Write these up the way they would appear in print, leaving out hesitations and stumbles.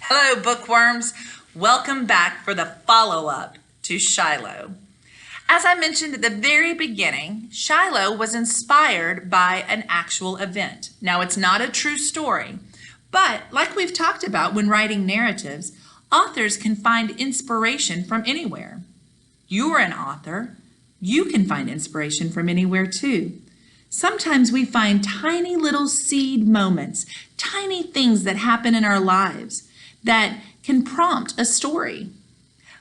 Hello, bookworms. Welcome back for the follow-up to Shiloh. As I mentioned at the very beginning, Shiloh was inspired by an actual event. Now, it's not a true story, but like we've talked about when writing narratives, authors can find inspiration from anywhere. You're an author. You can find inspiration from anywhere too. Sometimes we find tiny little seed moments, tiny things that happen in our lives that can prompt a story.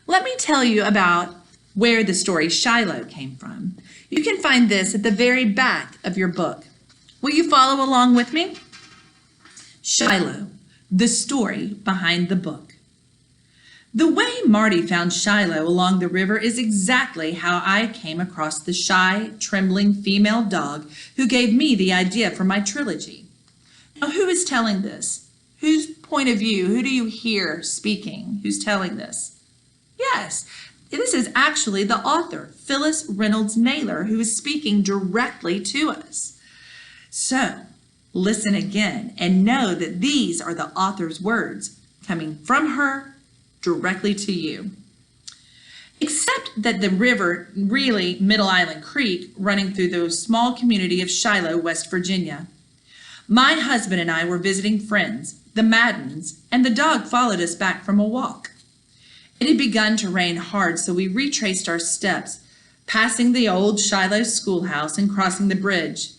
Let me tell you about where the story Shiloh came from. You can find this at the very back of your book. Will you follow along with me? Shiloh, the story behind the book. The way Marty found Shiloh along the river is exactly how I came across the shy, trembling female dog who gave me the idea for my trilogy. Now, who is telling this? Whose point of view? Who do you hear speaking? Who's telling this? Yes, this is actually the author, Phyllis Reynolds Naylor, who is speaking directly to us. So, listen again and know that these are the author's words coming from her directly to you. Except that the river, really Middle Island Creek, running through the small community of Shiloh, West Virginia. My husband and I were visiting friends, the Maddens, and the dog followed us back from a walk. It had begun to rain hard, so we retraced our steps, passing the old Shiloh schoolhouse and crossing the bridge.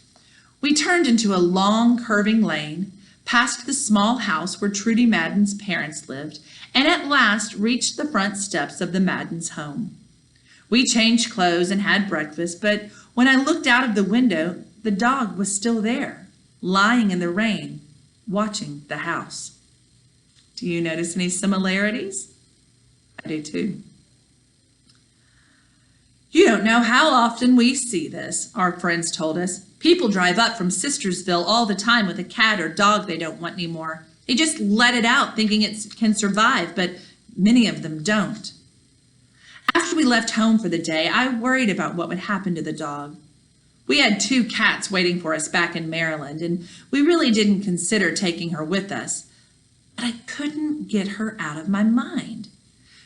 We turned into a long, curving lane, passed the small house where Trudy Madden's parents lived, and at last reached the front steps of the Maddens' home. We changed clothes and had breakfast, but when I looked out of the window, the dog was still there, lying in the rain, watching the house. Do you notice any similarities? I do too. You don't know how often we see this, our friends told us. People drive up from Sistersville all the time with a cat or dog they don't want anymore. They just let it out thinking it can survive, but many of them don't. After we left home for the day, I worried about what would happen to the dog. We had 2 cats waiting for us back in Maryland, and we really didn't consider taking her with us. But I couldn't get her out of my mind.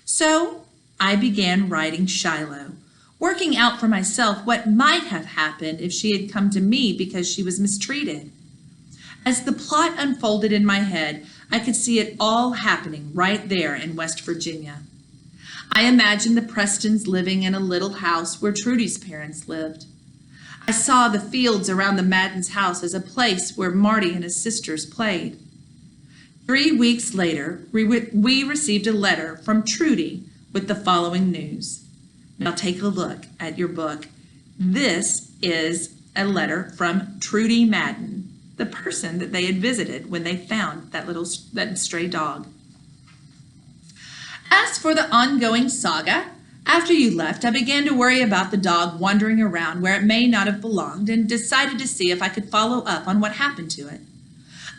So I began writing Shiloh, working out for myself what might have happened if she had come to me because she was mistreated. As the plot unfolded in my head, I could see it all happening right there in West Virginia. I imagined the Prestons living in a little house where Trudy's parents lived. I saw the fields around the Madden's house as a place where Marty and his sisters played. 3 weeks later, we received a letter from Trudy with the following news. Now take a look at your book. This is a letter from Trudy Madden, the person that they had visited when they found that stray dog. As for the ongoing saga, after you left, I began to worry about the dog wandering around where it may not have belonged and decided to see if I could follow up on what happened to it.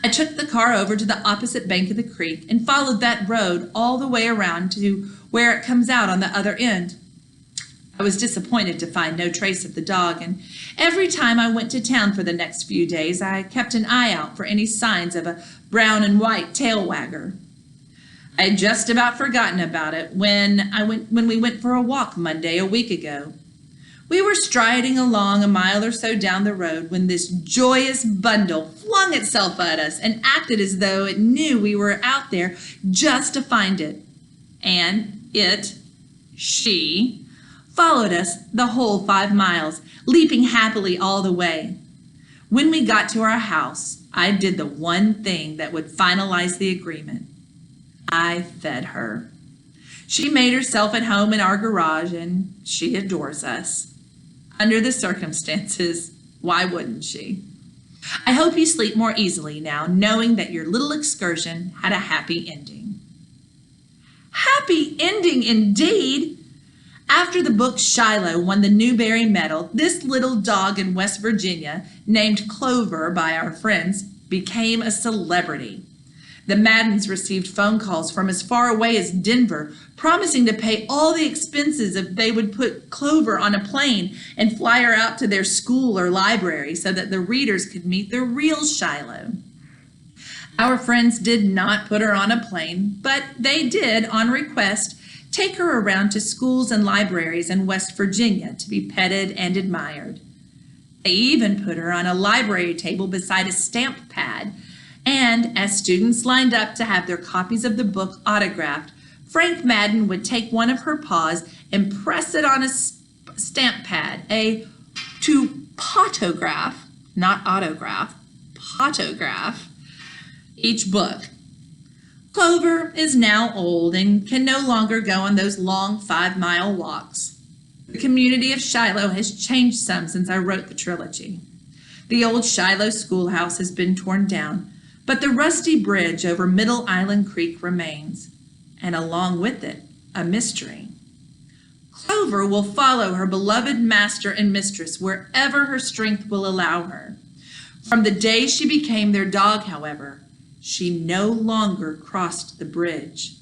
I took the car over to the opposite bank of the creek and followed that road all the way around to where it comes out on the other end. I was disappointed to find no trace of the dog, and every time I went to town for the next few days, I kept an eye out for any signs of a brown and white tail wagger. I had just about forgotten about it when we went for a walk Monday a week ago. We were striding along a mile or so down the road when this joyous bundle flung itself at us and acted as though it knew we were out there just to find it. And she, followed us the whole 5 miles, leaping happily all the way. When we got to our house, I did the one thing that would finalize the agreement. I fed her. She made herself at home in our garage, and she adores us. Under the circumstances, why wouldn't she? I hope you sleep more easily now, knowing that your little excursion had a happy ending. Happy ending indeed! After the book Shiloh won the Newbery Medal, this little dog in West Virginia, named Clover by our friends, became a celebrity. The Maddens received phone calls from as far away as Denver, promising to pay all the expenses if they would put Clover on a plane and fly her out to their school or library so that the readers could meet the real Shiloh. Our friends did not put her on a plane, but they did, on request, take her around to schools and libraries in West Virginia to be petted and admired. They even put her on a library table beside a stamp pad, and as students lined up to have their copies of the book autographed, Frank Madden would take one of her paws and press it on a stamp pad, to potograph, not autograph, potograph each book. Clover is now old and can no longer go on those long 5-mile walks. The community of Shiloh has changed some since I wrote the trilogy. The old Shiloh schoolhouse has been torn down, but the rusty bridge over Middle Island Creek remains, and along with it, a mystery. Clover will follow her beloved master and mistress wherever her strength will allow her. From the day she became their dog, however, she no longer crossed the bridge.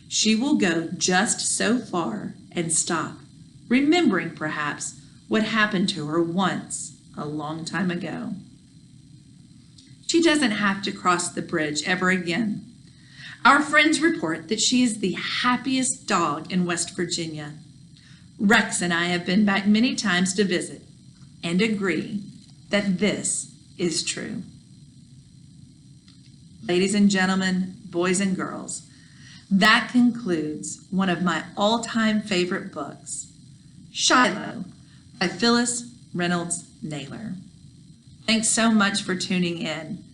She will go just so far and stop, remembering perhaps what happened to her once a long time ago. She doesn't have to cross the bridge ever again. Our friends report that she is the happiest dog in West Virginia. Rex and I have been back many times to visit and agree that this is true. Ladies and gentlemen, boys and girls, that concludes one of my all-time favorite books, Shiloh by Phyllis Reynolds Naylor. Thanks so much for tuning in,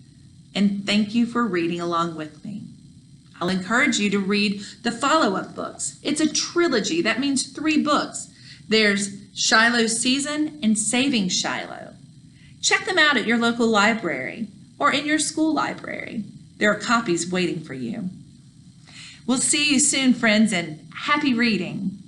and thank you for reading along with me. I'll encourage you to read the follow-up books. It's a trilogy. That means 3 books. There's Shiloh's Season and Saving Shiloh. Check them out at your local library or in your school library. There are copies waiting for you. We'll see you soon, friends, and happy reading.